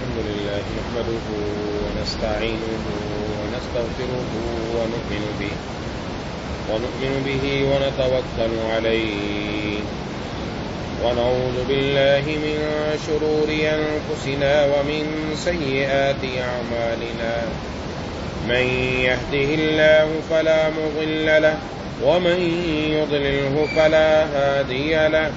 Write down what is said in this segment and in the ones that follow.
الحمد لله نحمده ونستعينه ونستغفره ونؤمن به ونتوكل عليه ونعوذ بالله من شرور أنفسنا ومن سيئات أعمالنا من يهده الله فلا مضل له ومن يضلله فلا هادي له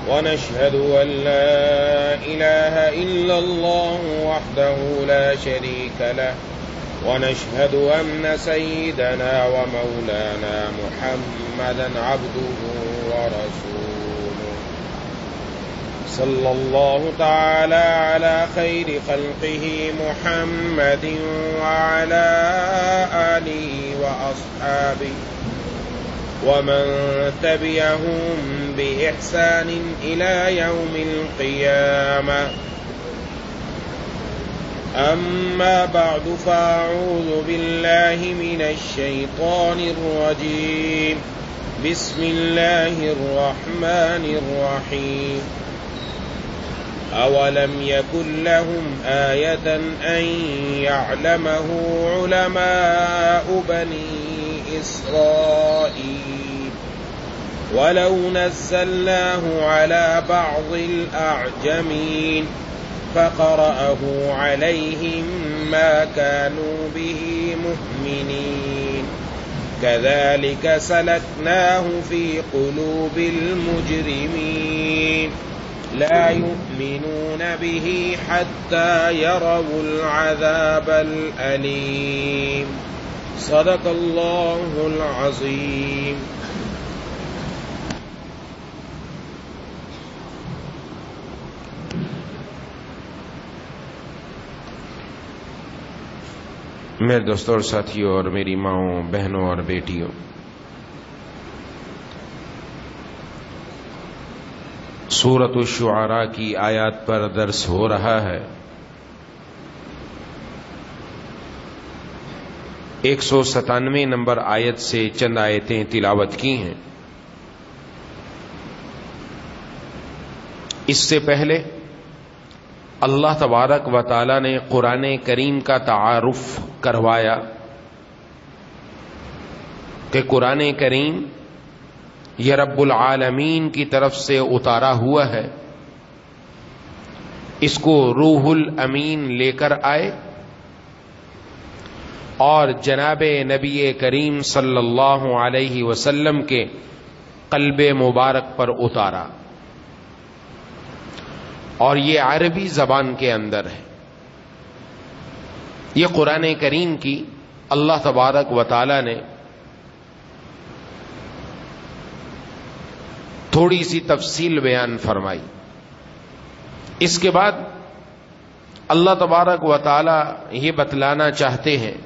ونشهد أن لا إله إلا الله وحده لا شريك له ونشهد أن سيدنا ومولانا محمدا عبده ورسوله صلى الله تعالى على خير خلقه محمد وعلى آله وأصحابه ومن تبعهم بإحسان إلى يوم القيامة أما بعد فأعوذ بالله من الشيطان الرجيم بسم الله الرحمن الرحيم أولم يكن لهم آية أن يعلمه علماء بني إسرائيل ولو نزلناه على بعض الأعجمين فقرأه عليهم ما كانوا به مؤمنين كذلك سلكناه في قلوب المجرمين لا يؤمنون به حتى يروا العذاب الأليم صدق اللہ العظیم. میرے دوستوں اور ساتھیوں اور میری ماؤں بہنوں اور بیٹیوں، سورۃ الشعراء کی آیات پر درس ہو رہا ہے. 197 نمبر آیت سے چند آیتیں تلاوت کی ہیں. اس سے پہلے اللہ تبارک و تعالی نے قرآن کریم کا تعارف کروایا کہ قرآن کریم یہ رب العالمین کی طرف سے اتارا ہوا ہے. اس کو روح الامین لے کر آئے اور جناب نبی کریم صلی اللہ علیہ وسلم کے قلب مبارک پر اتارا، اور یہ عربی زبان کے اندر ہے. یہ قرآن کریم کی اللہ تبارک و تعالی نے تھوڑی سی تفصیل بیان فرمائی. اس کے بعد اللہ تبارک و تعالی یہ بتلانا چاہتے ہیں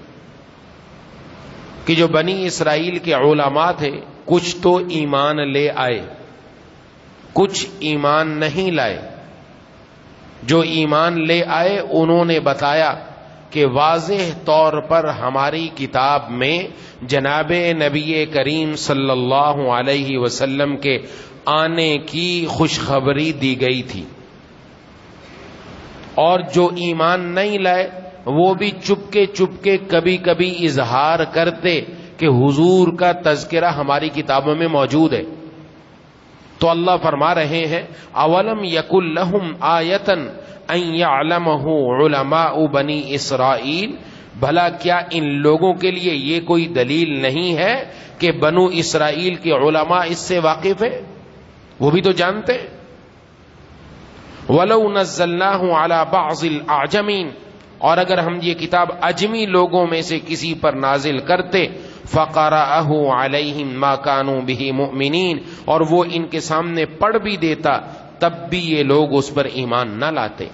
کہ جو بنی اسرائیل کے علماء تھے کچھ تو ایمان لے آئے، کچھ ایمان نہیں لائے. جو ایمان لے آئے انہوں نے بتایا کہ واضح طور پر ہماری کتاب میں جناب نبی کریم صلی اللہ علیہ وسلم کے آنے کی خوشخبری دی گئی تھی. اور جو ایمان نہیں لائے وہ بھی چپکے کبھی کبھی اظہار کرتے کہ حضور کا تذکرہ ہماری کتابوں میں موجود ہے. تو اللہ فرما رہے ہیں اولم یکن لہم آیۃ ان یعلمہ علماء بنی اسرائیل، بھلا کیا ان لوگوں کے لیے یہ کوئی دلیل نہیں ہے کہ بنو اسرائیل کے علماء اس سے واقف ہیں، وہ بھی تو جانتے ہیں. وَلَوْ نَزَّلْنَاهُ عَلَى بَعْضِ الْأَعْجَمِينَ، اور اگر ہم یہ کتاب اجمی لوگوں میں سے کسی پر نازل کرتے فَقَرَأَهُ عَلَيْهِمْ مَا كَانُوا بِهِ مُؤْمِنِينَ، اور وہ ان کے سامنے پڑھ بھی دیتا تب بھی یہ لوگ اس پر ایمان نہ لاتے.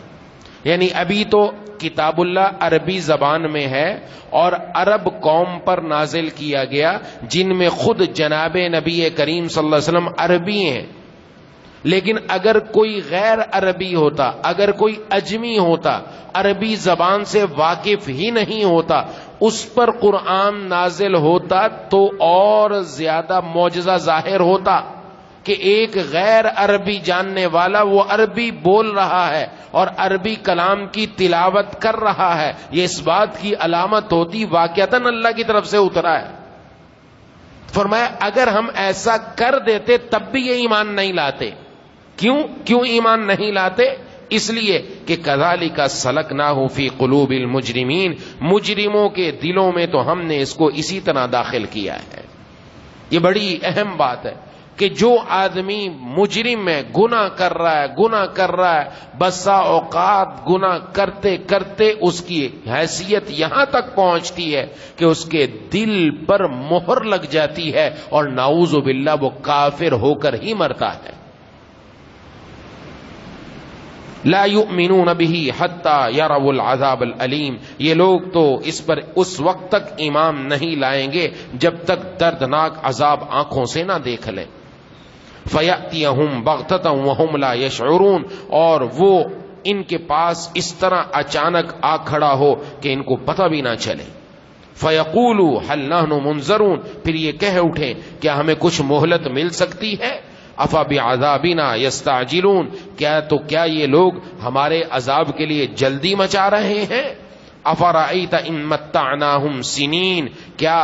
یعنی ابھی تو کتاب اللہ عربی زبان میں ہے اور عرب قوم پر نازل کیا گیا جن میں خود جناب نبی کریم صلی اللہ علیہ وسلم عربی ہیں. لیکن اگر کوئی غیر عربی ہوتا، اگر کوئی اجمی ہوتا، عربی زبان سے واقف ہی نہیں ہوتا، اس پر قرآن نازل ہوتا تو اور زیادہ معجزہ ظاہر ہوتا. کہ ایک غیر عربی جاننے والا وہ عربی بول رہا ہے اور عربی کلام کی تلاوت کر رہا ہے، یہ اس بات کی علامت ہوتی واقعتاً اللہ کی طرف سے اترا ہے۔ فرمایا اگر ہم ایسا کر دیتے تب بھی یہ ایمان نہیں لاتے۔ کیوں ایمان نہیں لاتے؟ اس لیے کہ کذالک سلکناہ فی قلوب المجرمین، مجرموں کے دلوں میں تو ہم نے اس کو اسی طرح داخل کیا ہے۔ یہ بڑی اہم بات ہے کہ جو آدمی مجرم ہے، گناہ کر رہا ہے، بسا اوقات گناہ کرتے کرتے اس کی حیثیت یہاں تک پہنچتی ہے کہ اس کے دل پر مہر لگ جاتی ہے اور نعوذ باللہ وہ کافر ہو کر ہی مرتا ہے۔ لا یؤمنون بہ حتی یروا العذاب العلیم، یہ لوگ تو اس پر اس وقت تک ایمان نہیں لائیں گے جب تک دردناک عذاب آنکھوں سے نہ دیکھ لیں۔ فَيَأْتِيَهُمْ بَغْتَةً وَهُمْ لَا يَشْعُرُونَ، اور وہ ان کے پاس اس طرح اچانک آ کھڑا ہو کہ ان کو پتہ بھی نہ چلے۔ فَيَقُولُوا هَلْ نَحْنُ مُنظَرُونَ، پھر یہ کہہ اٹھیں کیا ہمیں کچھ مہلت مل سکتی ہے؟ افا بعذابنا یستعجلون، کیا یہ لوگ ہمارے عذاب کے لیے جلدی مچا رہے ہیں؟ افرأیت ان متعناہم سنین، کیا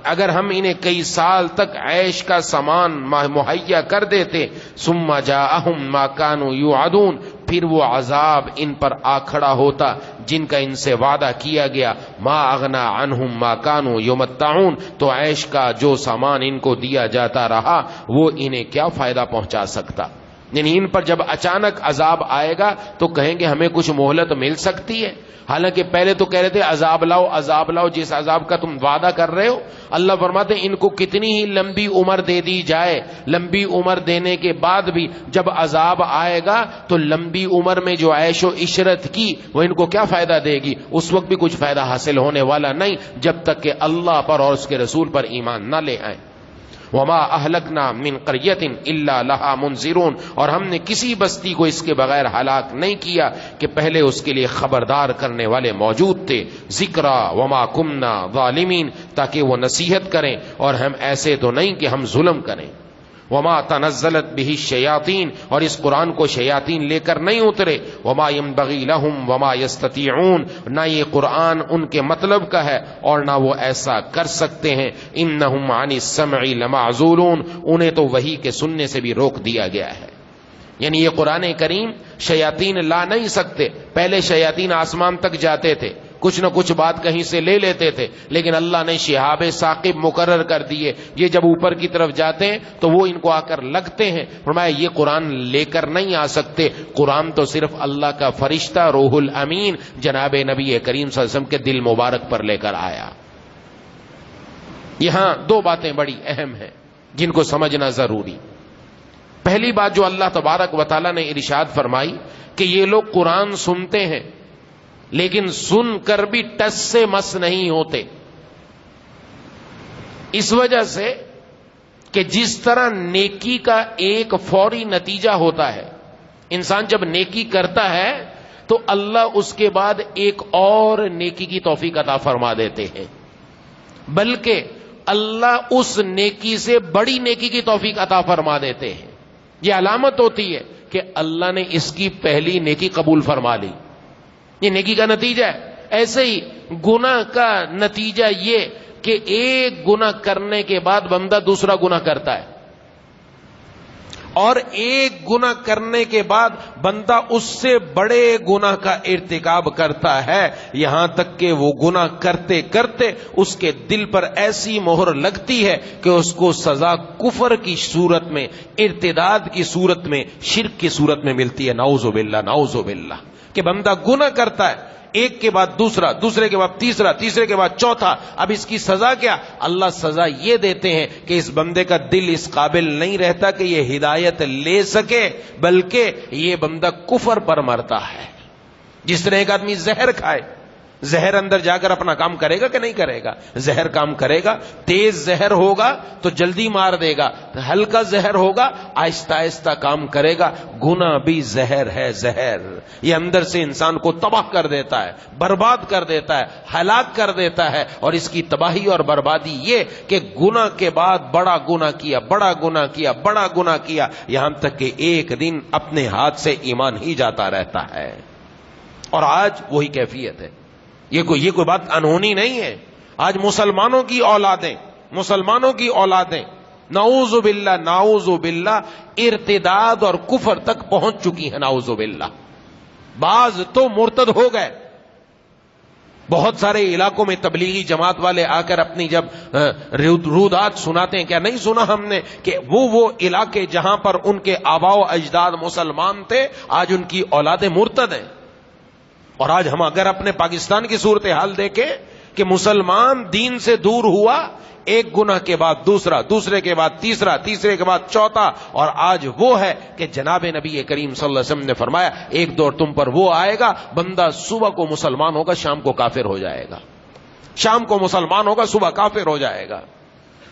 اگر ہم انہیں کئی سال تک عیش کا سامان مہیا کر دیتے، ثم جاءہم ما کانوا یوعدون، پھر وہ عذاب ان پر آ کھڑا ہوتا جن کا ان سے وعدہ کیا گیا، ما اغنا عنہم ما کانوا یمتعون، تو عیش کا جو سامان ان کو دیا جاتا رہا وہ انہیں کیا فائدہ پہنچا سکتا؟ یعنی ان پر جب اچانک عذاب آئے گا تو کہیں گے ہمیں کچھ مہلت مل سکتی ہے، حالانکہ پہلے تو کہہ رہے تھے عذاب لاؤ، جس عذاب کا تم وعدہ کر رہے ہو۔ اللہ فرماتے ہیں ان کو کتنی ہی لمبی عمر دے دی جائے، لمبی عمر دینے کے بعد بھی جب عذاب آئے گا تو لمبی عمر میں جو عیش و عشرت کی وہ ان کو کیا فائدہ دے گی؟ اس وقت بھی کچھ فائدہ حاصل ہونے والا نہیں جب تک کہ اللہ پر اور اس کے رسول پر ایمان نہ لے آئیں۔ وما اہلکنا من قریۃ الا لها منذرون، اور ہم نے کسی بستی کو اس کے بغیر ہلاک نہیں کیا کہ پہلے اس کے لیے خبردار کرنے والے موجود تھے۔ ذکرا وما کنا ظالمین، تاکہ وہ نصیحت کریں اور ہم ایسے تو نہیں کہ ہم ظلم کریں۔ وما تنزلت به الشیاطین، اور اس قرآن کو شیاطین لے کر نہیں اترے۔ وما ينبغي لهم وما يستطيعون، نہ یہ قرآن ان کے مطلب کا ہے اور نہ وہ ایسا کر سکتے ہیں۔ انہم عن السمع لمعزولون، انہیں تو وحی کے سننے سے بھی روک دیا گیا ہے۔ یعنی یہ قرآن کریم شیاطین لا نہیں سکتے۔ پہلے شیاطین آسمان تک جاتے تھے، کچھ نہ کچھ بات کہیں سے لے لیتے تھے، لیکن اللہ نے شہاب ثاقب مقرر کر دیے، یہ جب اوپر کی طرف جاتے ہیں تو وہ ان کو آ کر لگتے ہیں۔ فرمایا یہ قرآن لے کر نہیں آ سکتے، قرآن تو صرف اللہ کا فرشتہ روح الامین جناب نبی کریم صلی اللہ علیہ وسلم کے دل مبارک پر لے کر آیا۔ یہاں دو باتیں بڑی اہم ہیں جن کو سمجھنا ضروری۔ پہلی بات جو اللہ تبارک و تعالیٰ نے ارشاد فرمائی کہ یہ لوگ قرآن سنتے ہیں لیکن سن کر بھی ٹس سے مس نہیں ہوتے، اس وجہ سے کہ جس طرح نیکی کا ایک فوری نتیجہ ہوتا ہے، انسان جب نیکی کرتا ہے تو اللہ اس کے بعد ایک اور نیکی کی توفیق عطا فرما دیتے ہیں، بلکہ اللہ اس نیکی سے بڑی نیکی کی توفیق عطا فرما دیتے ہیں۔ یہ علامت ہوتی ہے کہ اللہ نے اس کی پہلی نیکی قبول فرما لی، یہ نیکی کا نتیجہ ہے۔ ایسے ہی گناہ کا نتیجہ یہ کہ ایک گناہ کرنے کے بعد بندہ دوسرا گناہ کرتا ہے، اور ایک گناہ کرنے کے بعد بندہ اس سے بڑے گناہ کا ارتکاب کرتا ہے، یہاں تک کہ وہ گناہ کرتے کرتے اس کے دل پر ایسی مہر لگتی ہے کہ اس کو سزا کفر کی صورت میں، ارتداد کی صورت میں، شرک کی صورت میں ملتی ہے۔ نعوذ باللہ، نعوذ باللہ، کہ بندہ گناہ کرتا ہے ایک کے بعد دوسرا، دوسرے کے بعد تیسرا، تیسرے کے بعد چوتھا۔ اب اس کی سزا کیا؟ اللہ سزا یہ دیتے ہیں کہ اس بندے کا دل اس قابل نہیں رہتا کہ یہ ہدایت لے سکے، بلکہ یہ بندہ کفر پر مرتا ہے۔ جس طرح ایک آدمی زہر کھائے، زہر اندر جا کر اپنا کام کرے گا کہ نہیں کرے گا؟ زہر کام کرے گا. تیز زہر ہوگا تو جلدی مار دے گا, ہلکا زہر ہوگا آہستہ آہستہ کام کرے گا. گناہ بھی زہر ہے, زہر. یہ اندر سے انسان کو تباہ کر دیتا ہے, برباد کر دیتا ہے, ہلاک کر دیتا ہے. اور اس کی تباہی اور بربادی یہ کہ گناہ کے بعد بڑا گناہ کیا, بڑا گناہ کیا, بڑا گناہ کیا, یہاں تک کہ ایک دن اپنے ہاتھ سے ایمان ہی جاتا رہتا ہے. اور آج وہی کیفیت ہے. یہ کوئی بات انہونی نہیں ہے. آج مسلمانوں کی اولادیں نعوذ باللہ ارتداد اور کفر تک پہنچ چکی ہیں. نعوذ باللہ. بعض تو مرتد ہو گئے. بہت سارے علاقوں میں تبلیغی جماعت والے آ کر اپنی جب رودات سناتے ہیں, کیا نہیں سنا ہم نے کہ وہ علاقے جہاں پر ان کے آباء و اجداد مسلمان تھے آج ان کی اولادیں مرتد ہیں. اور آج ہم اگر اپنے پاکستان کی صورتحال دیکھیں کہ مسلمان دین سے دور ہوا, ایک گناہ کے بعد دوسرا, دوسرے کے بعد تیسرا, تیسرے کے بعد چوتھا, اور آج وہ ہے کہ جناب نبی کریم صلی اللہ علیہ وسلم نے فرمایا ایک دور تم پر وہ آئے گا, بندہ صبح کو مسلمان ہوگا شام کو کافر ہو جائے گا, شام کو مسلمان ہوگا صبح کافر ہو جائے گا.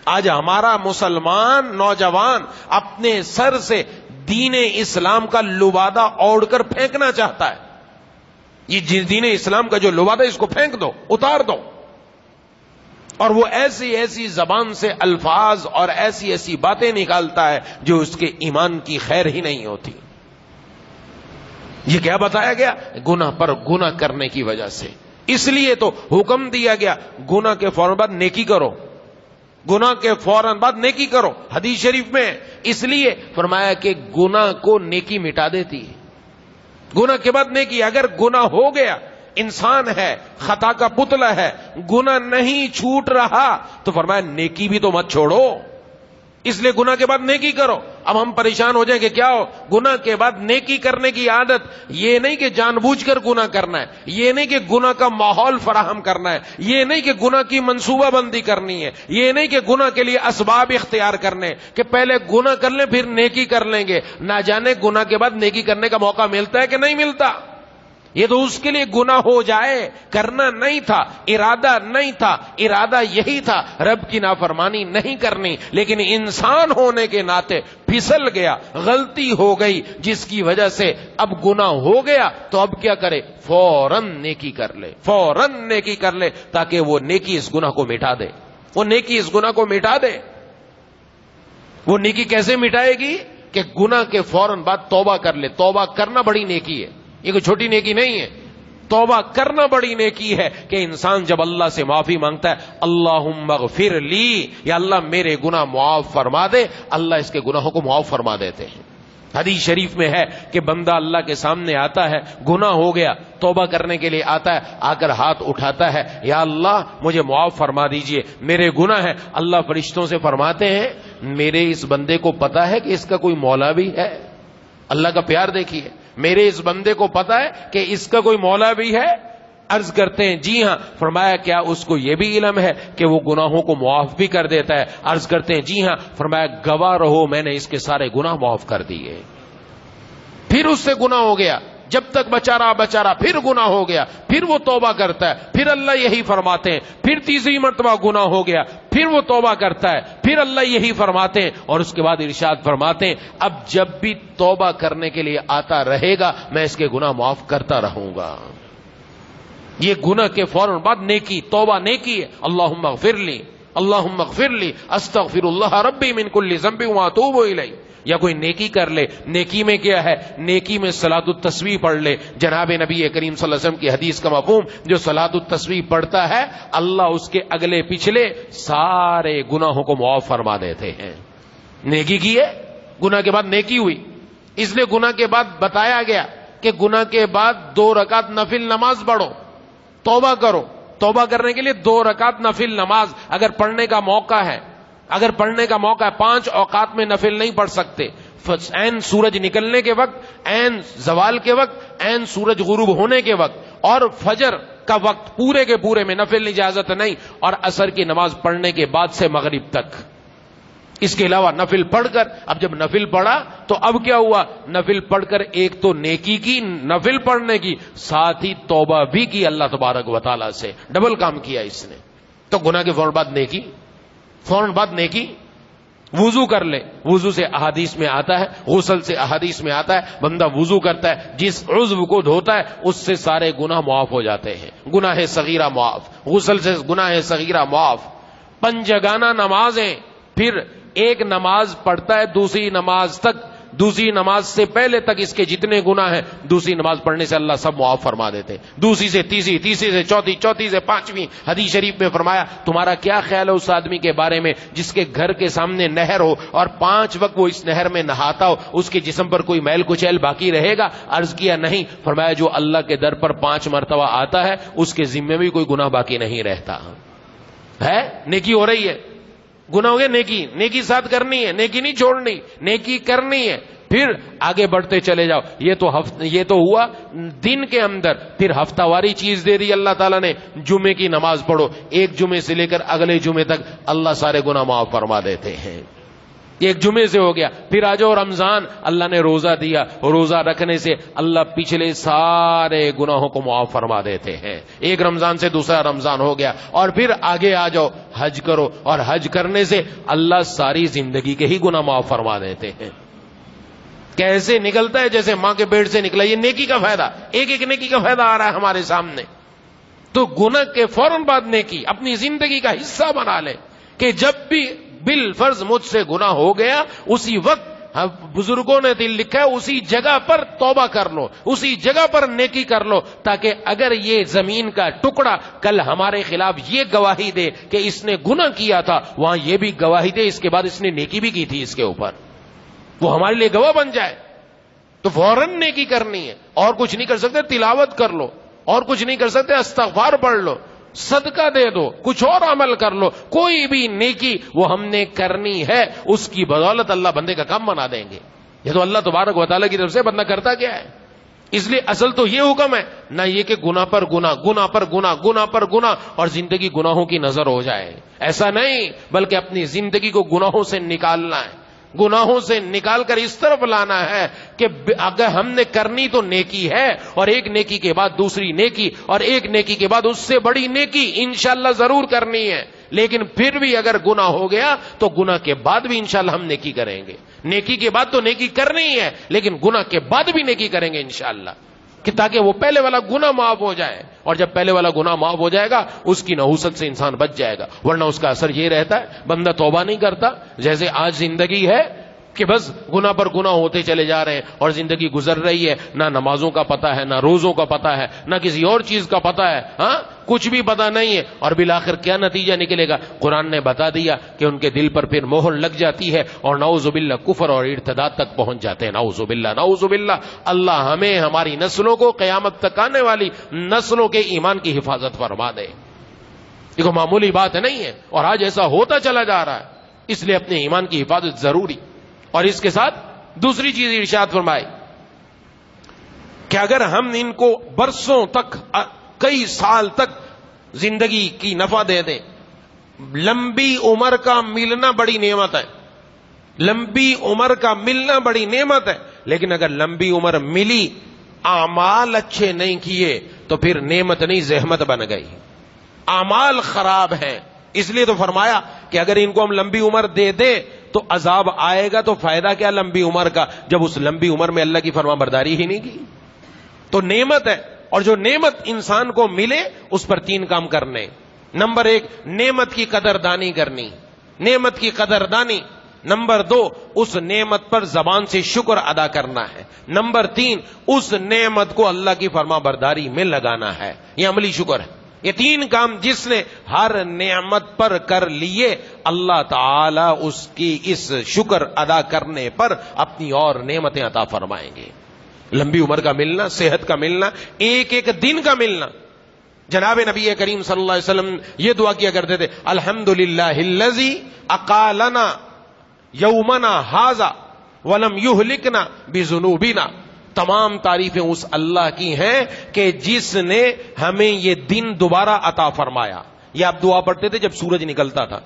آج ہمارا مسلمان نوجوان اپنے سر سے دین اسلام کا لبادہ اوڑھ کر پھینکنا چاہتا ہے. یہ دین اسلام کا جو لبادہ اس کو پھینک دو, اتار دو. اور وہ ایسی ایسی زبان سے الفاظ اور ایسی ایسی باتیں نکالتا ہے جو اس کے ایمان کی خیر ہی نہیں ہوتی. یہ کیا بتایا گیا؟ گناہ پر گناہ کرنے کی وجہ سے. اس لیے تو حکم دیا گیا گناہ کے فوراً بعد نیکی کرو, گناہ کے فوراً بعد نیکی کرو. حدیث شریف میں اس لیے فرمایا کہ گناہ کو نیکی مٹا دیتی ہے. گناہ کے بعد نیکی. اگر گناہ ہو گیا, انسان ہے, خطا کا پتلا ہے, گناہ نہیں چھوٹ رہا, تو فرمایا نیکی بھی تو مت چھوڑو, اس لیے گناہ کے بعد نیکی کرو. اب ہم پریشان ہو جائیں کہ کیا ہو, گناہ کے بعد نیکی کرنے کی عادت. یہ نہیں کہ جان بوجھ کر گناہ کرنا ہے, یہ نہیں کہ گناہ کا ماحول فراہم کرنا ہے, یہ نہیں کہ گناہ کی منصوبہ بندی کرنی ہے, یہ نہیں کہ گناہ کے لیے اسباب اختیار کرنے کہ پہلے گناہ کر لیں پھر نیکی کر لیں گے. نہ جانے گناہ کے بعد نیکی کرنے کا موقع ملتا ہے کہ نہیں ملتا. یہ تو اس کے لیے گناہ ہو جائے, کرنا نہیں تھا, ارادہ نہیں تھا, ارادہ یہی تھا رب کی نافرمانی نہیں کرنی, لیکن انسان ہونے کے ناطے پھسل گیا, غلطی ہو گئی, جس کی وجہ سے اب گناہ ہو گیا. تو اب کیا کرے؟ فوراً نیکی کر لے, فوراً نیکی کر لے, تاکہ وہ نیکی اس گناہ کو مٹا دے, وہ نیکی اس گناہ کو مٹا دے. وہ نیکی کیسے مٹائے گی؟ کہ گناہ کے فوراً بعد توبہ کر لے. توبہ کرنا بڑی نیکی ہے, یہ کوئی چھوٹی نیکی نہیں ہے. توبہ کرنا بڑی نیکی ہے کہ انسان جب اللہ سے معافی مانگتا ہے, اللہم اغفر لی, یا اللہ میرے گناہ معاف فرما دے, اللہ اس کے گناہوں کو معاف فرما دیتے ہیں. حدیث شریف میں ہے کہ بندہ اللہ کے سامنے آتا ہے, گناہ ہو گیا, توبہ کرنے کے لیے آتا ہے, آ کر ہاتھ اٹھاتا ہے, یا اللہ مجھے معاف فرما دیجئے, میرے گناہ ہیں. اللہ فرشتوں سے فرماتے ہیں میرے اس بندے کو پتا ہے کہ اس کا کوئی مولا بھی ہے. اللہ کا پیار دیکھیے, میرے اس بندے کو پتا ہے کہ اس کا کوئی مولا بھی ہے. عرض کرتے ہیں جی ہاں. فرمایا کیا اس کو یہ بھی علم ہے کہ وہ گناہوں کو معاف بھی کر دیتا ہے؟ عرض کرتے ہیں جی ہاں. فرمایا گواہ رہو میں نے اس کے سارے گناہ معاف کر دیے. پھر اس سے گناہ ہو گیا, جب تک بچا رہا, پھر گناہ ہو گیا, پھر وہ توبہ کرتا ہے, پھر اللہ یہی فرماتے ہیں, پھر تیسری مرتبہ گناہ ہو گیا, پھر وہ توبہ کرتا ہے, پھر اللہ یہی فرماتے ہیں, اور اس کے بعد ارشاد فرماتے ہیں اب جب بھی توبہ کرنے کے لیے آتا رہے گا میں اس کے گناہ معاف کرتا رہوں گا. یہ گناہ کے فوراً بعد نیکی, توبہ نیکی ہے. اللہم اغفر لی, اللہم اغفر لی, استغفر اللہ ربی من کل ذنب واتوب الیہ. یا کوئی نیکی کر لے. نیکی میں کیا ہے؟ نیکی میں صلاۃ التسبیح پڑھ لے. جناب نبی کریم صلی اللہ علیہ وسلم کی حدیث کا مفہوم, جو صلاۃ التسبیح پڑھتا ہے اللہ اس کے اگلے پچھلے سارے گناہوں کو معاف فرما دیتے ہیں. نیکی کی ہے, گناہ کے بعد نیکی ہوئی, اس لیے گناہ کے بعد بتایا گیا کہ گناہ کے بعد 2 رکعت نفل نماز پڑھو, توبہ کرو. توبہ کرنے کے لیے 2 رکعت نفل نماز اگر پڑھنے کا موقع ہے, 5 اوقات میں نفل نہیں پڑھ سکتے, عین سورج نکلنے کے وقت, عین زوال کے وقت, عین سورج غروب ہونے کے وقت, اور فجر کا وقت پورے کے پورے میں نفل اجازت نہیں, اور عصر کی نماز پڑھنے کے بعد سے مغرب تک اس کے علاوہ نفل پڑھ کر، اب جب نفل پڑھا تو اب کیا ہوا، نفل پڑھ کر ایک تو نیکی کی، نفل پڑھنے کی، ساتھ ہی توبہ بھی کی اللہ تبارک و تعالیٰ سے، ڈبل کام کیا اس نے. تو گناہ کے فوراً بعد نیکی، فوراً بعد نیکی. وضو کر لے، وضو سے احادیث میں آتا ہے، غسل سے احادیث میں آتا ہے، بندہ وضو کرتا ہے، جس عضو کو دھوتا ہے اس سے سارے گناہ معاف ہو جاتے ہیں. گناہ صغیرہ معاف، غسل سے گناہ صغیرہ معاف. پنجگانہ نمازیں، پھر ایک نماز پڑھتا ہے دوسری نماز تک، دوسری نماز سے پہلے تک اس کے جتنے گناہ ہیں دوسری نماز پڑھنے سے اللہ سب معاف فرما دیتے. دوسری سے تیسری، تیسری سے چوتھی، چوتھی سے پانچویں. حدیث شریف میں فرمایا تمہارا کیا خیال ہے اس آدمی کے بارے میں جس کے گھر کے سامنے نہر ہو اور 5 وقت وہ اس نہر میں نہاتا ہو، اس کے جسم پر کوئی میل کچیل باقی رہے گا؟ عرض کیا نہیں. فرمایا جو اللہ کے در پر 5 مرتبہ آتا ہے اس کے ذمے بھی کوئی گناہ باقی نہیں رہتا ہے. نیکی ہو رہی ہے، گناہ ہو گیا، نیکی، نیکی ساتھ کرنی ہے، نیکی نہیں چھوڑنی، نیکی کرنی ہے. پھر آگے بڑھتے چلے جاؤ. یہ تو ہوا دن کے اندر. پھر ہفتہ واری چیز دے دی اللہ تعالیٰ نے، جمعے کی نماز پڑھو، ایک جمعے سے لے کر اگلے جمعے تک اللہ سارے گناہ معاف فرما دیتے ہیں. ایک جمعے سے ہو گیا. پھر آ جاؤ رمضان، اللہ نے روزہ دیا، روزہ رکھنے سے اللہ پچھلے سارے گناہوں کو معاف فرما دیتے ہیں. ایک رمضان سے دوسرا رمضان ہو گیا. اور پھر آگے آ جاؤ، حج کرو، اور حج کرنے سے اللہ ساری زندگی کے ہی گناہ معاف فرما دیتے ہیں. کیسے نکلتا ہے جیسے ماں کے پیٹ سے نکلا. یہ نیکی کا فائدہ، ایک ایک نیکی کا فائدہ آ رہا ہے ہمارے سامنے. تو گناہ کے فوراً بعد نیکی اپنی زندگی کا حصہ بنا لے کہ جب بھی بالفرض مجھ سے گناہ ہو گیا اسی وقت، بزرگوں نے دل لکھا ہے اسی جگہ پر توبہ کر لو، اسی جگہ پر نیکی کر لو، تاکہ اگر یہ زمین کا ٹکڑا کل ہمارے خلاف یہ گواہی دے کہ اس نے گناہ کیا تھا، وہاں یہ بھی گواہی دے اس کے بعد اس نے نیکی بھی کی تھی اس کے اوپر، وہ ہمارے لیے گواہ بن جائے. تو فوراً نیکی کرنی ہے. اور کچھ نہیں کر سکتے تلاوت کر لو، اور کچھ نہیں کر سکتے استغفار پڑھ لو، صدقہ دے دو، کچھ اور عمل کر لو. کوئی بھی نیکی وہ ہم نے کرنی ہے، اس کی بدولت اللہ بندے کا کام بنا دیں گے. یہ تو اللہ تبارک و تعالیٰ کی طرف سے بندہ کرتا کیا ہے. اس لیے اصل تو یہ حکم ہے نہ یہ کہ گناہ پر گناہ، گناہ پر گناہ، گناہ پر گناہ اور زندگی گناہوں کی نظر ہو جائے. ایسا نہیں، بلکہ اپنی زندگی کو گناہوں سے نکالنا ہے، گناہوں سے نکال کر اس طرف لانا ہے کہ اگر ہم نے کرنی تو نیکی ہے، اور ایک نیکی کے بعد دوسری نیکی، اور ایک نیکی کے بعد اس سے بڑی نیکی انشاءاللہ ضرور کرنی ہے. لیکن پھر بھی اگر گناہ ہو گیا تو گناہ کے بعد بھی انشاءاللہ ہم نیکی کریں گے. نیکی کے بعد تو نیکی کرنی ہے، لیکن گناہ کے بعد بھی نیکی کریں گے انشاءاللہ، کہ تاکہ وہ پہلے والا گناہ معاف ہو جائے. اور جب پہلے والا گناہ معاف ہو جائے گا اس کی نحوست سے انسان بچ جائے گا. ورنہ اس کا اثر یہ رہتا ہے بندہ توبہ نہیں کرتا. جیسے آج زندگی ہے کہ بس گناہ پر گناہ ہوتے چلے جا رہے ہیں اور زندگی گزر رہی ہے، نہ نمازوں کا پتہ ہے، نہ روزوں کا پتہ ہے، نہ کسی اور چیز کا پتہ ہے، ہاں کچھ بھی پتہ نہیں ہے. اور بالآخر کیا نتیجہ نکلے گا؟ قرآن نے بتا دیا کہ ان کے دل پر پھر مہر لگ جاتی ہے اور نعوذ باللہ کفر اور ارتداد تک پہنچ جاتے ہیں. نعوذ باللہ، نعوذ باللہ. اللہ ہمیں، ہماری نسلوں کو، قیامت تک آنے والی نسلوں کے ایمان کی حفاظت فرما دے. یہ کوئی معمولی بات نہیں ہے، اور آج ایسا ہوتا چلا جا رہا ہے. اس لیے اپنے ایمان کی حفاظت ضروری. اور اس کے ساتھ دوسری چیز ارشاد فرمائی کہ اگر ہم ان کو برسوں تک، کئی سال تک زندگی کی نفع دے دیں. لمبی عمر کا ملنا بڑی نعمت ہے، لمبی عمر کا ملنا بڑی نعمت ہے. لیکن اگر لمبی عمر ملی، اعمال اچھے نہیں کیے تو پھر نعمت نہیں زحمت بن گئی. اعمال خراب ہیں. اس لیے تو فرمایا کہ اگر ان کو ہم لمبی عمر دے دیں تو عذاب آئے گا. تو فائدہ کیا لمبی عمر کا جب اس لمبی عمر میں اللہ کی فرما برداری ہی نہیں کی. تو نعمت ہے، اور جو نعمت انسان کو ملے اس پر 3 کام کرنے. نمبر 1 نعمت کی قدردانی کرنی، نعمت کی قدردانی. نمبر 2 اس نعمت پر زبان سے شکر ادا کرنا ہے. نمبر 3 اس نعمت کو اللہ کی فرما برداری میں لگانا ہے. یہ عملی شکر ہے. یہ 3 کام جس نے ہر نعمت پر کر لیے، اللہ تعالی اس کی اس شکر ادا کرنے پر اپنی اور نعمتیں عطا فرمائیں گے. لمبی عمر کا ملنا، صحت کا ملنا، ایک ایک دن کا ملنا. جناب نبی کریم صلی اللہ علیہ وسلم یہ دعا کیا کرتے تھے، الحمدللہ الذی اقالنا یومنا ھذا ولم یہلکنا بذنوبنا. تمام تعریفیں اس اللہ کی ہیں کہ جس نے ہمیں یہ دن دوبارہ عطا فرمایا. یہ آپ دعا پڑھتے تھے جب سورج نکلتا تھا.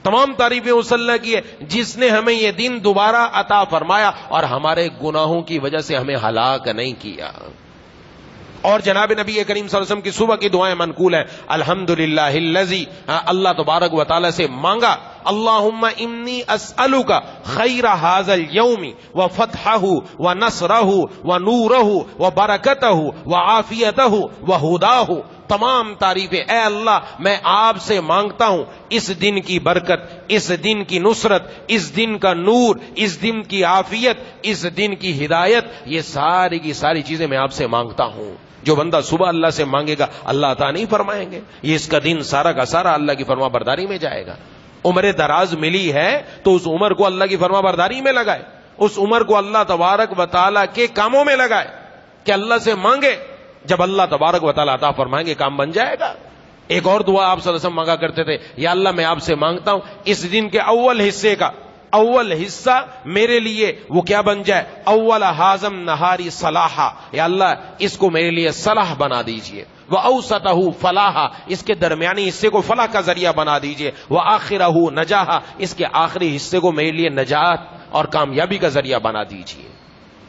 تمام تعریفیں اس اللہ کی ہے جس نے ہمیں یہ دن دوبارہ عطا فرمایا اور ہمارے گناہوں کی وجہ سے ہمیں ہلاک نہیں کیا. اور جناب نبی کریم صلی اللہ علیہ وسلم کی صبح کی دعائیں منقول ہیں. الحمدللہ الذی، اللہ تبارک و تعالی سے مانگا اللہم انی اسألک خیر ھذا اليوم وفتحہ ونصرہ ونورہ وبرکتہ وعافیتہ وہداہ. تمام تعریفیں اے اللہ میں آپ سے مانگتا ہوں اس دن کی برکت، اس دن کی نصرت، اس دن کا نور، اس دن کی عافیت، اس دن کی ہدایت، یہ ساری کی ساری چیزیں میں آپ سے مانگتا ہوں. جو بندہ صبح اللہ سے مانگے گا اللہ عطا نہیں فرمائیں گے. یہ اس کا دن سارا کا سارا اللہ کی فرما برداری میں جائے گا. عمر دراز ملی ہے تو اس عمر کو اللہ کی فرما برداری میں لگائے، اس عمر کو اللہ تبارک و تعالیٰ کے کاموں میں لگائے کہ اللہ سے مانگے. جب اللہ تبارک و تعالیٰ عطا فرمائیں گے کام بن جائے گا. ایک اور دعا آپ صلی اللہ علیہ وسلم مانگا کرتے تھے، یا اللہ میں آپ سے مانگتا ہوں اس دن کے اول حصے کا اول حصہ میرے لیے وہ کیا بن جائے، اول حازم نہاری صلاحا، یا اللہ اس کو میرے لیے صلاح بنا دیجئے. وَأَوْسَطَهُ فَلَاحًا، اس کے درمیانی حصے کو فلاح کا ذریعہ بنا دیجئے. وَآخِرَهُ نَجَاحًا، اس کے آخری حصے کو میرے لیے نجات اور کامیابی کا ذریعہ بنا دیجئے.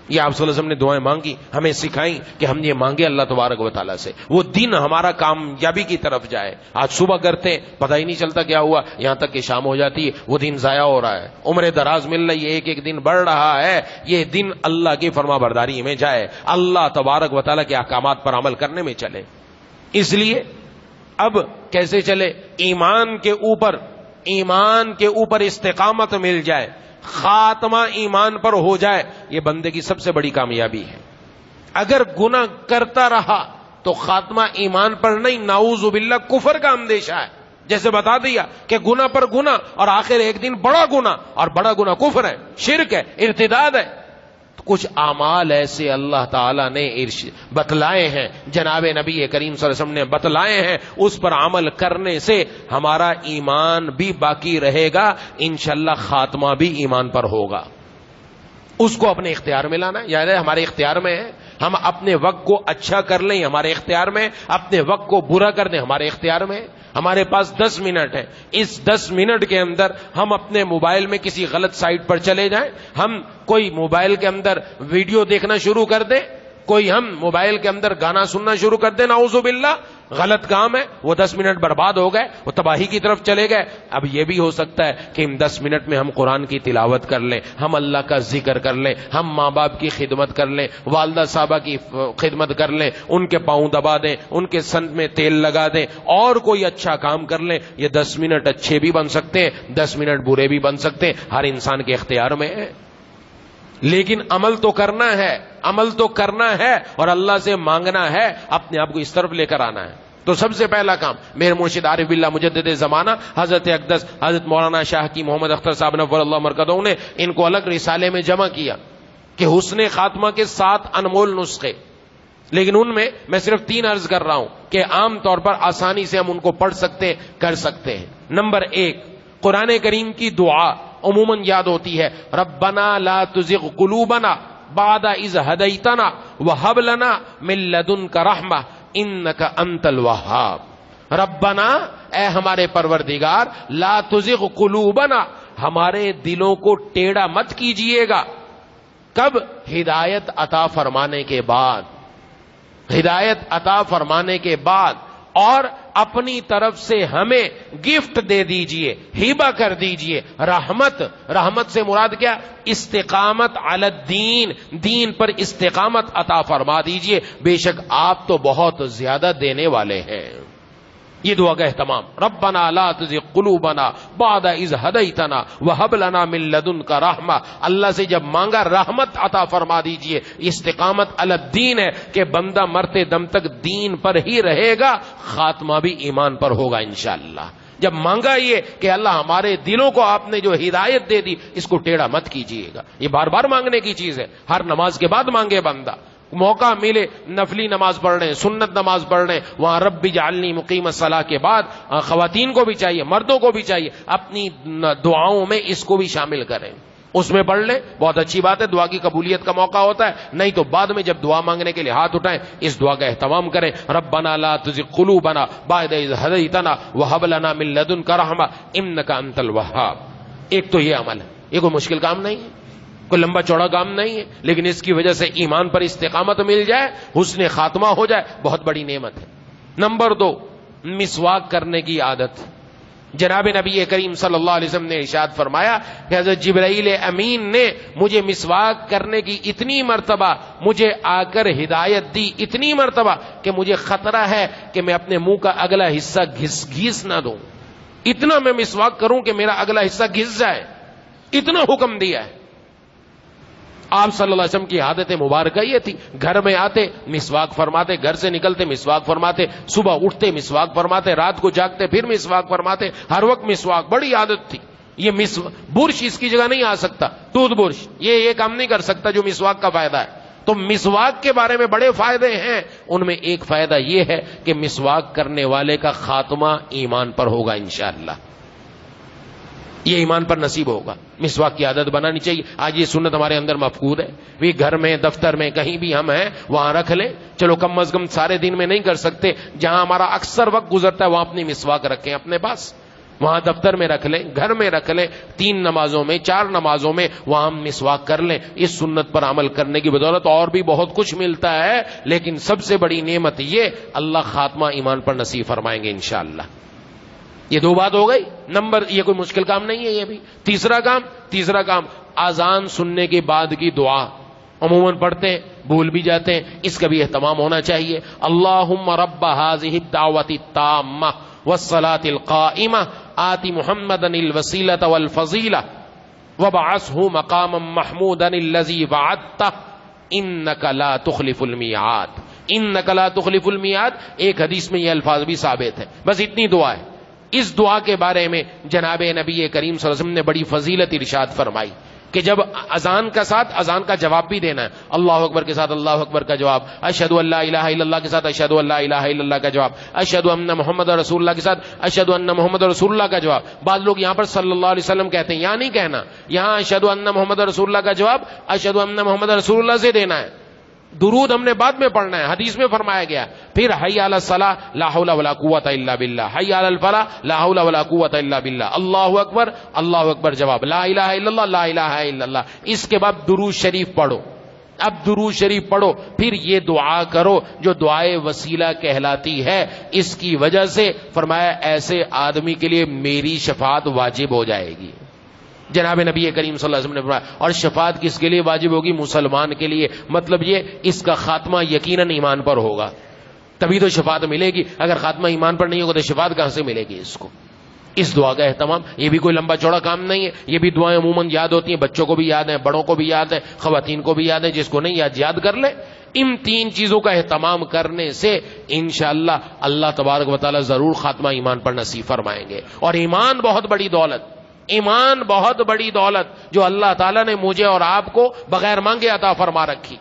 یہ آپ صلی اللہ علیہ وسلم نے دعائیں مانگی، ہمیں سکھائیں کہ ہم یہ مانگے اللہ تبارک و تعالیٰ سے، وہ دن ہمارا کامیابی کی طرف جائے. آج صبح کرتے ہیں پتہ ہی نہیں چلتا کیا ہوا، یہاں تک کہ شام ہو جاتی ہے، وہ دن ضائع ہو رہا ہے. عمر دراز مل رہی ہے، ایک ایک دن بڑھ رہا ہے. یہ دن اللہ کی فرما برداری میں جائے، اللہ تبارک و تعالیٰ کے احکامات پر عمل کرنے میں چلے. اس لیے اب کیسے چلے، ایمان کے اوپر استقامت مل جائے، خاتمہ ایمان پر ہو جائے، یہ بندے کی سب سے بڑی کامیابی ہے. اگر گناہ کرتا رہا تو خاتمہ ایمان پر نہیں، نعوذ باللہ کفر کا اندیشہ ہے. جیسے بتا دیا کہ گناہ پر گناہ اور آخر ایک دن بڑا گناہ، اور بڑا گناہ کفر ہے، شرک ہے، ارتداد ہے. کچھ اعمال ایسے اللہ تعالیٰ نے بتلائے ہیں، جناب نبی کریم صلی اللہ علیہ وسلم نے بتلائے ہیں، اس پر عمل کرنے سے ہمارا ایمان بھی باقی رہے گا، انشاءاللہ خاتمہ بھی ایمان پر ہوگا. اس کو اپنے اختیار میں لانا، یعنی ہمارے اختیار میں ہے. ہم اپنے وقت کو اچھا کر لیں ہمارے اختیار میں، اپنے وقت کو برا کر دیں ہمارے اختیار میں. ہمارے پاس 10 منٹ ہے، اس 10 منٹ کے اندر ہم اپنے موبائل میں کسی غلط سائٹ پر چلے جائیں، ہم کوئی موبائل کے اندر ویڈیو دیکھنا شروع کر دیں، کوئی ہم موبائل کے اندر گانا سننا شروع کر دیں، نعوذ باللہ غلط کام ہے، وہ 10 منٹ برباد ہو گئے، وہ تباہی کی طرف چلے گئے. اب یہ بھی ہو سکتا ہے کہ ان 10 منٹ میں ہم قرآن کی تلاوت کر لیں، ہم اللہ کا ذکر کر لیں، ہم ماں باپ کی خدمت کر لیں، والدہ صاحبہ کی خدمت کر لیں، ان کے پاؤں دبا دیں، ان کے سن میں تیل لگا دیں، اور کوئی اچھا کام کر لیں. یہ 10 منٹ اچھے بھی بن سکتے ہیں، 10 منٹ برے بھی بن سکتے ہیں، ہر انسان کے اختیار میں ہے. لیکن عمل تو کرنا ہے اور اللہ سے مانگنا ہے، اپنے آپ کو اس طرف لے کر آنا ہے. تو سب سے پہلا کام میرے مرشد عارف باللہ مجدد زمانہ حضرت اقدس حضرت مولانا شاہ کی محمد اختر صاحب نور اللہ مرکزہ نے ان کو الگ رسالے میں جمع کیا کہ حسن خاتمہ کے 7 انمول نسخے، لیکن ان میں صرف 3 عرض کر رہا ہوں کہ عام طور پر آسانی سے ہم ان کو پڑھ سکتے کر سکتے ہیں. نمبر 1، قرآن کریم کی دعا عموماً یاد ہوتی ہے، ربنا لا تزغ قلوبنا بعد اذ ہدیتنا وہب لنا من لدنک رحمہ انک انت الوہاب. ربنا، اے ہمارے پروردگار، لا تزغ قلوبنا، ہمارے دلوں کو ٹیڑھا مت کیجئے گا. کب؟ ہدایت عطا فرمانے کے بعد، ہدایت عطا فرمانے کے بعد، اور اپنی طرف سے ہمیں گفٹ دے دیجئے، ہبہ کر دیجئے رحمت سے مراد کیا؟ استقامت علی الدین، دین پر استقامت عطا فرما دیجئے، بے شک آپ تو بہت زیادہ دینے والے ہیں. یہ دعا کا اہتمام، ربنا لا تزغ قلوبنا بعد اذ ہدیتنا وہب لنا من لدنک رحمہ. اللہ سے جب مانگا رحمت عطا فرما دیجئے. استقامت علی الدین ہے کہ بندہ مرتے دم تک دین پر ہی رہے گا، خاتمہ بھی ایمان پر ہوگا انشاءاللہ. جب مانگا یہ کہ اللہ ہمارے دلوں کو آپ نے جو ہدایت دے دی اس کو ٹیڑھا مت کیجئے گا. یہ بار بار مانگنے کی چیز ہے، ہر نماز کے بعد مانگے بندہ. موقع ملے نفلی نماز پڑھ رہے ہیں، سنت نماز پڑھ رہے ہیں، وہاں رب اجعلنی مقیم الصلاۃ کے بعد خواتین کو بھی چاہیے، مردوں کو بھی چاہیے، اپنی دعاؤں میں اس کو بھی شامل کریں. اس میں پڑھ لیں، بہت اچھی بات ہے، دعا کی قبولیت کا موقع ہوتا ہے. نہیں تو بعد میں جب دعا مانگنے کے لیے ہاتھ اٹھائیں اس دعا کا اہتمام کریں. ربنا لا تزغ قلوبنا بعد اذ ہدیتنا وہب لنا من لدنک رحمہ انک انت الوہاب. ایک تو یہ عمل ہے، یہ کوئی مشکل کام نہیں ہے، کوئی لمبا چوڑا کام نہیں ہے، لیکن اس کی وجہ سے ایمان پر استقامت مل جائے، حسن خاتمہ ہو جائے، بہت بڑی نعمت ہے. نمبر 2، مسواک کرنے کی عادت. جناب نبی کریم صلی اللہ علیہ وسلم نے ارشاد فرمایا کہ حضرت جبرائیل امین نے مجھے مسواک کرنے کی اتنی مرتبہ مجھے آ کر ہدایت دی، اتنی مرتبہ کہ مجھے خطرہ ہے کہ میں اپنے منہ کا اگلا حصہ گھس نہ دوں، اتنا میں مسواک کروں کہ میرا اگلا حصہ گھس جائے، اتنا حکم دیا ہے. آپ صلی اللہ علیہ وسلم کی عادت مبارکہ یہ تھی، گھر میں آتے مسواک فرماتے، گھر سے نکلتے مسواک فرماتے، صبح اٹھتے مسواک فرماتے، رات کو جاگتے پھر مسواک فرماتے، ہر وقت مسواک، بڑی عادت تھی. یہ برش اس کی جگہ نہیں آ سکتا، ٹوتھ برش یہ کام نہیں کر سکتا جو مسواک کا فائدہ ہے. تو مسواک کے بارے میں بڑے فائدے ہیں، ان میں ایک فائدہ یہ ہے کہ مسواک کرنے والے کا خاتمہ ایمان پر ہوگا انشاءاللہ، یہ ایمان پر نصیب ہوگا. مسواک کی عادت بنانی چاہیے. آج یہ سنت ہمارے اندر مفقود ہے. بھی گھر میں، دفتر میں، کہیں بھی ہم ہیں وہاں رکھ لیں. چلو کم از کم سارے دن میں نہیں کر سکتے، جہاں ہمارا اکثر وقت گزرتا ہے وہاں اپنی مسواک رکھیں اپنے پاس، وہاں دفتر میں رکھ لیں، گھر میں رکھ لیں، 3 نمازوں میں، 4 نمازوں میں وہاں ہم مسواک کر لیں. اس سنت پر عمل کرنے کی بدولت اور بھی بہت کچھ ملتا ہے، لیکن سب سے بڑی نعمت یہ اللہ خاتمہ ایمان پر نصیب فرمائیں گے انشاءاللہ. یہ 2 بات ہو گئی. نمبر، یہ کوئی مشکل کام نہیں ہے یہ بھی. تیسرا کام اذان سننے کے بعد کی دعا عموماً پڑھتے ہیں، بھول بھی جاتے ہیں، اس کا بھی اہتمام ہونا چاہیے. اللہم رب هذه الدعوة التامة والصلاة القائمة آت محمدا الوسیلة والفضیلة وابعثه مقاما محمودا الذي وعدته انك لا تخلف الميعاد. انك لا تخلف الميعاد ایک حدیث میں یہ الفاظ بھی ثابت ہیں. بس اتنی دعا ہے. اس دعا کے بارے میں جناب نبی کریم صلی اللہ علیہ وسلم نے بڑی فضیلت ارشاد فرمائی کہ جب اذان کا ساتھ اذان کا جواب بھی دینا ہے، اللہ اکبر کے ساتھ اللہ اکبر کا جواب، اشہد ان لا الہ الا اللہ کے ساتھ اشہد ان لا الہ الا اللہ کا جواب، اشہد ان محمد رسول اللہ کے ساتھ اشہد ان محمد رسول اللہ کا جواب. بعض لوگ یہاں پر صلی اللہ علیہ وسلم کہتے ہیں، یہاں نہیں کہنا، یہاں اشہد ان محمد رسول اللہ کا جواب اشہد ان محمد رسول اللہ سے دینا ہے. درود ہم نے بعد میں پڑھنا ہے، حدیث میں فرمایا گیا. پھر حی علی الصلاۃ لا حول ولا قوۃ الا باللہ، حی علی الفلاح لا حول ولا قوۃ الا باللہ، اللہ اکبر جواب، لا الہ الا اللہ لا الہ الا اللہ. اس کے بعد درود شریف پڑھو. اب درود شریف پڑھو، پھر یہ دعا کرو جو دعائے وسیلہ کہلاتی ہے. اس کی وجہ سے فرمایا ایسے آدمی کے لیے میری شفاعت واجب ہو جائے گی. جناب نبی کریم صلی اللہ علیہ وسلم نے فرمایا. اور شفاعت کس کے لیے واجب ہوگی؟ مسلمان کے لیے. مطلب یہ اس کا خاتمہ یقیناً ایمان پر ہوگا تبھی تو شفاعت ملے گی. اگر خاتمہ ایمان پر نہیں ہوگا تو شفاعت کہاں سے ملے گی اس کو؟ اس دعا کا اہتمام، یہ بھی کوئی لمبا چوڑا کام نہیں ہے. یہ بھی دعائیں عموماً یاد ہوتی ہیں، بچوں کو بھی یاد ہیں، بڑوں کو بھی یاد ہے، خواتین کو بھی یاد ہے. جس کو نہیں یاد کر لے. ان 3 چیزوں کا اہتمام کرنے سے انشاءاللہ اللہ تبارک و تعالی ضرور خاتمہ ایمان پر نصیب فرمائیں گے. اور ایمان بہت بڑی دولت، ایمان بہت بڑی دولت جو اللہ تعالیٰ نے مجھے اور آپ کو بغیر مانگے عطا فرما رکھی.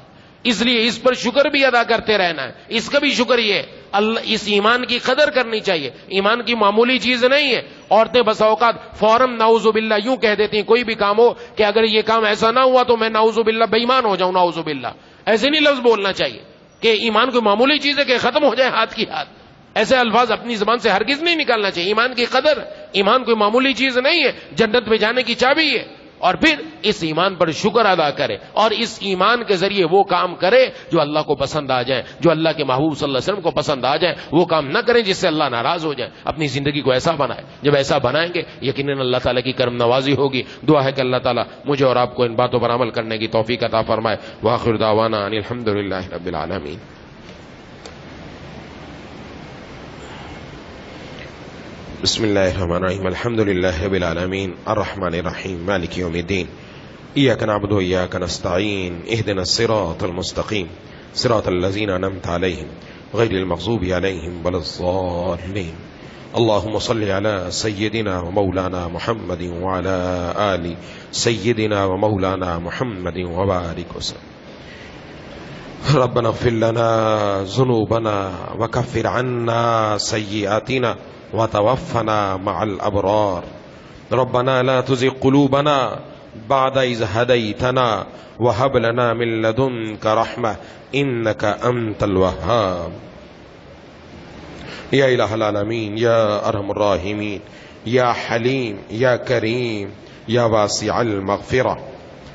اس لیے اس پر شکر بھی ادا کرتے رہنا ہے. اس کا بھی شکر یہ اللہ، اس ایمان کی قدر کرنی چاہیے. ایمان کی معمولی چیز نہیں ہے. عورتیں بسا اوقات فوراً نعوذ باللہ یوں کہہ دیتی ہیں کوئی بھی کام ہو کہ اگر یہ کام ایسا نہ ہوا تو میں نعوذ باللہ بے ایمان ہو جاؤں. نعوذ باللہ ایسے نہیں لفظ بولنا چاہیے کہ ایمان کوئی معمولی چیز ہے کہ ختم ہو جائے ہاتھ کی ہاتھ. ایسے الفاظ اپنی زبان سے ہرگز نہیں نکالنا چاہیے. ایمان کی قدر، ایمان کوئی معمولی چیز نہیں ہے، جنت میں جانے کی چابی ہے. اور پھر اس ایمان پر شکر ادا کرے اور اس ایمان کے ذریعے وہ کام کرے جو اللہ کو پسند آ جائے، جو اللہ کے محبوب صلی اللہ علیہ وسلم کو پسند آ جائے. وہ کام نہ کریں جس سے اللہ ناراض ہو جائے. اپنی زندگی کو ایسا بنائے. جب ایسا بنائیں گے یقیناً اللہ تعالیٰ کی کرم نوازی ہوگی. دعا ہے کہ اللہ تعالیٰ مجھے اور آپ کو ان باتوں پر عمل کرنے کی توفیق عطا فرمائے. وآخر دعوانا ان الحمد للہ رب العالمین. بسم اللہ الرحمن الرحیم. الحمد للہ رب العالمین الرحمن الرحیم مالک یوم الدین. ایاک نعبد و ایاک نستعین. اہدنا الصراط المستقیم صراط الذین انعمت علیہم غیر المغضوب علیہم ولا الضالین. اللهم صل على سيدنا ومولانا محمد وعلى آل سيدنا ومولانا محمد وبارك وسلم. ربنا اغفر لنا ذنوبنا وكفر عنا سيئاتنا وتوفنا مع الأبرار. ربنا لا تزغ قلوبنا بعد إذ هديتنا وهب لنا من لدنك رحمة إنك أنت الوهاب. یا الہ العالمین، یا ارحم الراحمین، یا حلیم، یا کریم، یا واسع المغفرہ،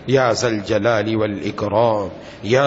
یا ذا الجلال والاکرام، یا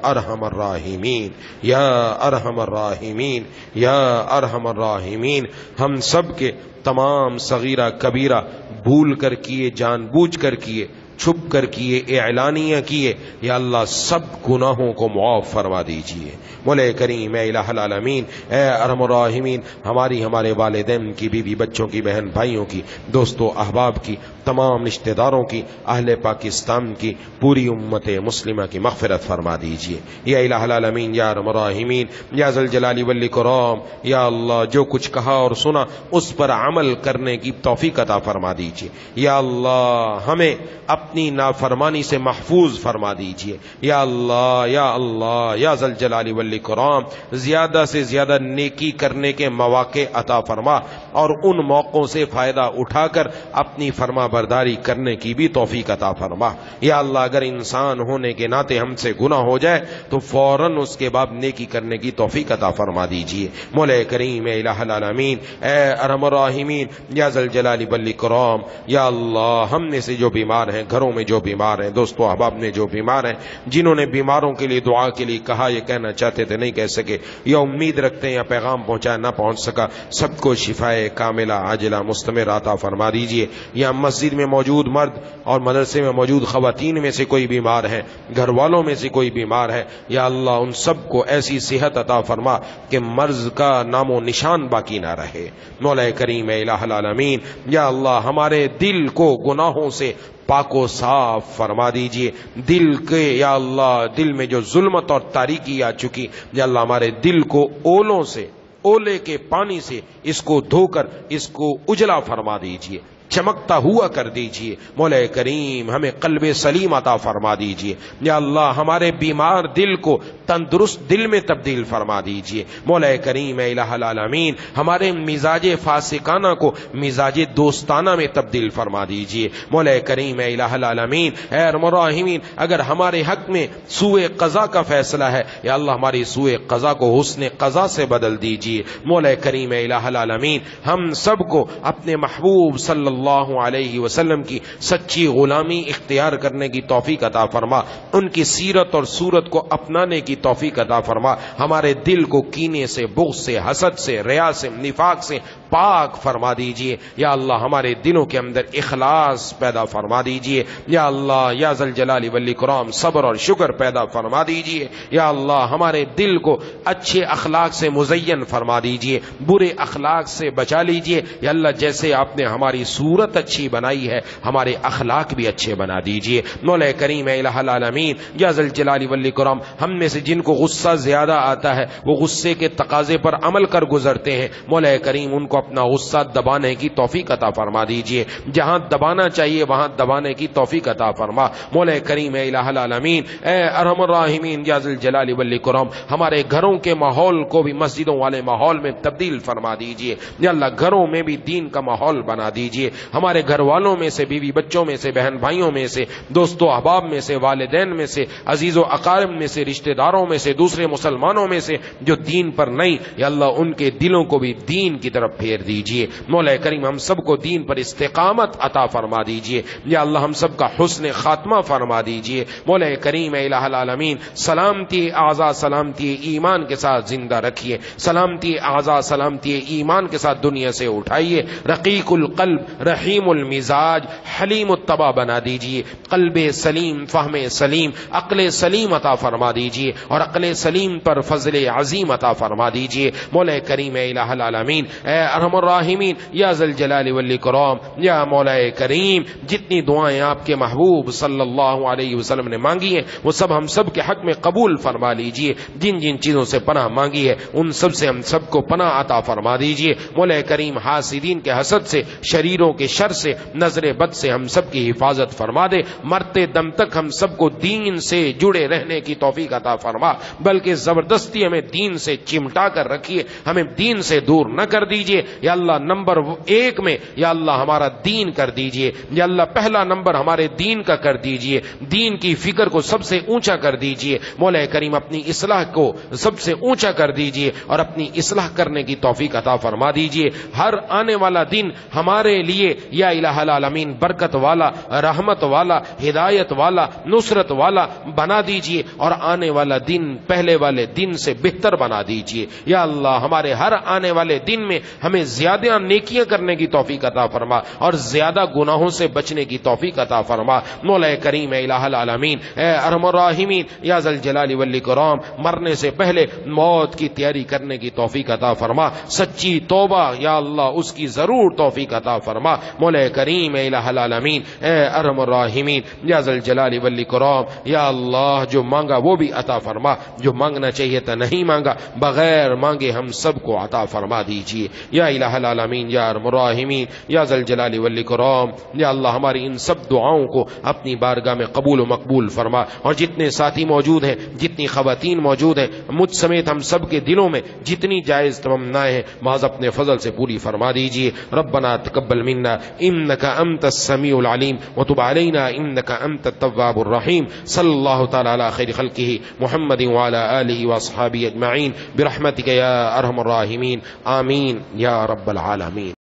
ارحم الراحمین، یا ارحم الراحمین، یا ارحم الراحمین. ہم سب کے تمام صغیرہ کبیرہ بھول کر کیے، جان بوجھ کر کیے، چھپ کر کیے، اعلانیہ کیے، یا اللہ سب گناہوں کو معاف فرما دیجیے. مولا کریم اے الہ العالمین، اے ارحم الراحمین، ہمارے والدین کی، بیوی بچوں کی، بہن بھائیوں کی، دوستوں احباب کی، تمام رشتہ داروں کی، اہل پاکستان کی، پوری امت مسلمہ کی مغفرت فرما دیجیے. یا الہ العالمین، یا ارحم الراحمین، یا ذا الجلال والاکرام، یا اللہ جو کچھ کہا اور سنا اس پر عمل کرنے کی توفیق عطا فرما دیجیے. یا اللہ ہمیں اپنی نافرمانی سے محفوظ فرما دیجیے. یا اللہ، یا اللہ، یا ذا الجلال والاکرام، زیادہ سے زیادہ نیکی کرنے کے مواقع عطا فرما اور ان موقعوں سے فائدہ اٹھا کر اپنی فرما برداری کرنے کی بھی توفیق عطا فرما. یا اللہ اگر انسان ہونے کے ناطے ہم سے گناہ ہو جائے تو فوراً اس کے بعد نیکی کرنے کی توفیق عطا فرما دیجیے. مولا کریم اے الہ العالمین، اے ارحم الراحمین، یا ذا الجلال والاکرام، یا اللہ ہم میں سے جو بیمار ہیں، گھروں میں جو بیمار ہیں، دوستوں احباب میں جو بیمار ہیں، جنہوں نے بیماروں کے لیے دعا کے لیے کہا، یہ کہنا چاہتے تھے نہیں کہہ سکے، یا امید رکھتے ہیں یا پیغام پہنچایا نہ پہنچ سکا، سب کو شفائے کاملہ عاجلہ مستمر عطا فرما دیجیے. یا مسجد میں موجود مرد اور مدرسے میں موجود خواتین میں سے کوئی بیمار ہے، گھر والوں میں سے کوئی بیمار ہے، یا اللہ ان سب کو ایسی صحت عطا فرما کہ مرض کا نام و نشان باقی نہ رہے. مولا کریم اے الہ العالمین، یا اللہ ہمارے دل کو گناہوں سے پاک و صاف فرما دیجئے. دل کے یا اللہ دل میں جو ظلمت اور تاریکی آ چکی، یا اللہ ہمارے دل کو اولوں سے، اولے کے پانی سے اس کو دھو کر اس کو اجلا فرما دیجئے، چمکتا ہوا کر دیجئے. مولا کریم ہمیں قلب سلیم عطا فرما دیجئے. یا اللہ ہمارے بیمار دل کو تندرست دل میں تبدیل فرما دیجئے. مولا کریم اے الہ العالمین ہمارے مزاج فاسقانہ کو مزاج دوستانہ میں تبدیل فرما دیجئے. مولا کریم اے الہ العالمین، اے ارحم الراحمین اگر ہمارے حق میں سوء قضا کا فیصلہ ہے، یا اللہ ہماری سوء قضا کو حسن قضا سے بدل دیجئے. مولا کریم اے الہ العالمین ہم سب کو اپنے محبوب صلی اللہ علیہ وسلم کی سچی غلامی اختیار کرنے کی توفیق عطا فرما، ان کی سیرت اور صورت کو اپنانے کی توفیق عطا فرما. ہمارے دل کو کینے سے، بغض سے، حسد سے، ریا سے، نفاق سے پاک فرما دیجئے. یا اللہ ہمارے دلوں کے اندر اخلاص پیدا فرما دیجئے. یا اللہ یا ذا الجلال والاکرام صبر اور شکر پیدا فرما دیجئے. یا اللہ ہمارے دل کو اچھے اخلاق سے مزین فرما دیجئے، برے اخلاق سے بچا لیجئے. یا اللہ جیسے آپ نے ہماری صورت اچھی بنائی ہے، ہمارے اخلاق بھی اچھے بنا دیجئے. مولا کریم اے الہ العالمین یا ذا الجلال والاکرام ہم میں سے جن کو غصہ زیادہ آتا ہے وہ غصے کے تقاضے پر عمل کر گزرتے ہیں، مولا کریم ان کو اپنا غصہ دبانے کی توفیق عطا فرما دیجئے. جہاں دبانا چاہیے وہاں دبانے کی توفیق عطا فرما. مولا کریم اے الہ العالمین اے ارحم الراحمین یا ذا الجلال والاکرام ہمارے گھروں کے ماحول کو بھی مسجدوں والے ماحول میں تبدیل فرما دیجئے. یا اللہ گھروں میں بھی دین کا ماحول بنا دیجئے. ہمارے گھر والوں میں سے، بیوی بچوں میں سے، بہن بھائیوں میں سے، دوستوں احباب میں سے، والدین میں سے، عزیز و اقارب میں سے، رشتہ داروں میں سے، دوسرے مسلمانوں میں سے جو دین پر نہیں، یا اللہ ان کے دلوں کو بھی دین کی طرف پھیر دیجئے. مولا کریم ہم سب کو دین پر استقامت عطا فرما دیجئے. یا اللہ ہم سب کا حسن خاتمہ فرما دیجئے. مولا کریم اے الہ العالمین سلامتی اعضاء سلامتی ایمان کے ساتھ زندہ رکھیے، سلامتی اعضاء سلامتی ایمان کے ساتھ دنیا سے اٹھائیے. رقیق القلب، رحیم المزاج، حلیم الطبع بنا دیجئے. قلب سلیم، فہم سلیم، عقل سلیم عطا فرما دیجئے اور عقل سلیم پر فضل عظیم عطا فرما دیجئے. مولا کریم اے الہ العالمین اے ارحم الراحمین یا ذا الجلال والاکرام یا مولا کریم جتنی دعائیں آپ کے محبوب صلی اللہ علیہ وسلم نے مانگی ہیں وہ سب ہم سب کے حق میں قبول فرما لیجئے. جن جن چیزوں سے پناہ مانگی ہے ان سب سے ہم سب کو پناہ عطا فرما دیجئے. مولا کریم حاسدین کے حسد سے، شریروں کے شر سے، نظر بد سے ہم سب کی حفاظت فرما دے. مرتے دم تک ہم سب کو دین سے جڑے رہنے کی توفیق عطا فرما، بلکہ زبردستی ہمیں دین سے چمٹا کر رکھیے، ہمیں دین سے دور نہ کر دیجئے. یا اللہ نمبر 1 میں یا اللہ ہمارا دین کر دیجئے، یا اللہ پہلا نمبر ہمارے دین کا کر دیجئے، دین کی فکر کو سب سے اونچا کر دیجئے، مولا کریم اپنی اصلاح کو سب سے اونچا کر دیجئے اور اپنی اصلاح کرنے کی توفیق عطا فرما دیجئے۔ ہر آنے والا دن ہمارے لیے یا الہ العالمین برکت والا، رحمت والا، ہدایت والا، نصرت والا بنا دیجئے اور آنے والا دن پہلے والے دن سے بہتر بنا دیجئے۔ یا اللہ ہمارے ہر آنے والے دن میں ہمیں زیادہ نیکیاں کرنے کی توفیق عطا فرما اور زیادہ گناہوں سے بچنے کی توفیق عطا فرما۔ مولا کریم اے الہ العالمین، اے ارحم الراحمین، یا ذل جلال والاکرام، مرنے سے پہلے موت کی تیاری کرنے کی توفیق عطا فرما، سچی توبہ یا اللہ اس کی ضرور توفیق عطا فرما۔ مولا کریم اے الہ العالمین، اے ارحم الراحمین، یا ذل جلال والاکرام، یا اللہ جو مانگا وہ بھی عطا فرما، جو مانگنا چاہیے تھا نہیں مانگا، بغیر مانگے ہم سب کو عطا فرما دیجیے یا الہ العالمین، یا ارحم الراحمین، یا ذل جلال والاکرام۔ یا اللہ ہماری ان سب دعاؤں کو اپنی بارگاہ میں قبول و مقبول فرما، اور جتنے ساتھی موجود ہیں، جتنی خواتین موجود ہیں، مجھ سمیت ہم سب کے دلوں میں جتنی جائز تمنائیں ہیں محض اپنے فضل سے پوری فرما دیجیے۔ ربنا تقبل منا انک انت السمیع العلیم وتب علینا انک انت التواب الرحیم۔ صلی اللہ تعالی علی خیر خلقہ محمد وعلی آلہ واصحابہ اجمعین برحمتک یا ارحم الراحمین، آمین یا رب العالمین۔